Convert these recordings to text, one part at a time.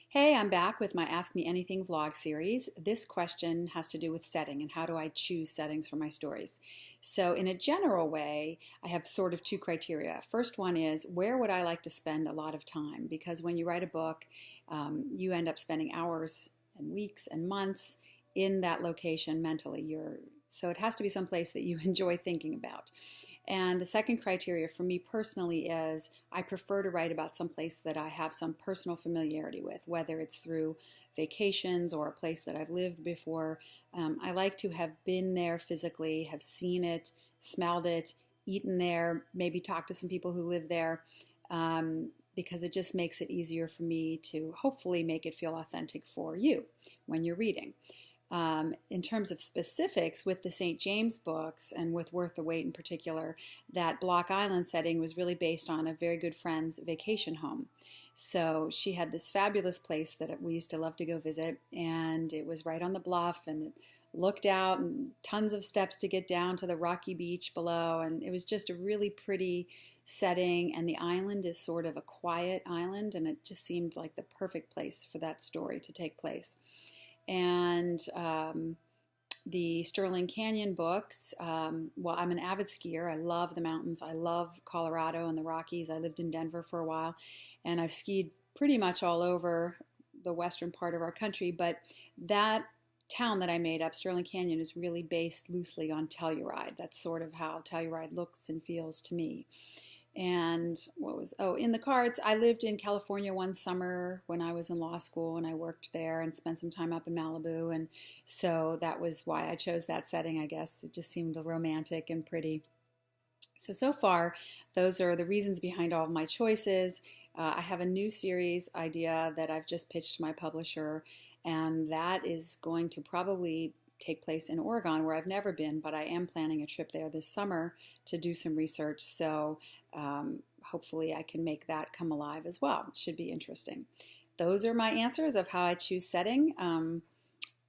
Hey, I'm back with my Ask Me Anything vlog series. This question has to do with setting and how do I choose settings for my stories. So, in a general way, I have sort of two criteria. First one is where would I like to spend a lot of time? Because when you write a book, you end up spending hours and weeks and months in that location mentally. So it has to be someplace that you enjoy thinking about. And the second criteria for me personally is I prefer to write about some place that I have some personal familiarity with, whether it's through vacations or a place that I've lived before. I like to have been there physically, have seen it, smelled it, eaten there, maybe talked to some people who live there, because it just makes it easier for me to hopefully make it feel authentic for you when you're reading. In terms of specifics with the St. James books and with Worth the Wait in particular, that Block Island setting was really based on a very good friend's vacation home. So she had this fabulous place that we used to love to go visit, and it was right on the bluff, and it looked out and tons of steps to get down to the rocky beach below, and it was just a really pretty setting, and the island is sort of a quiet island, and it just seemed like the perfect place for that story to take place. And the Sterling Canyon books, well, I'm an avid skier. I love the mountains. I love Colorado and the Rockies. I lived in Denver for a while, and I've skied pretty much all over the western part of our country. But that town that I made up, Sterling Canyon, is really based loosely on Telluride. That's sort of how Telluride looks and feels to me. And in the cards, I lived in California one summer when I was in law school, and I worked there and spent some time up in Malibu. And so that was why I chose that setting, I guess. It just seemed romantic and pretty. So far, those are the reasons behind all of my choices. I have a new series idea that I've just pitched to my publisher, and that is going to probably take place in Oregon, where I've never been, but I am planning a trip there this summer to do some research. So hopefully I can make that come alive as well. It should be interesting. Those are my answers of how I choose setting.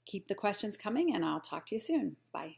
Keep the questions coming, and I'll talk to you soon. Bye.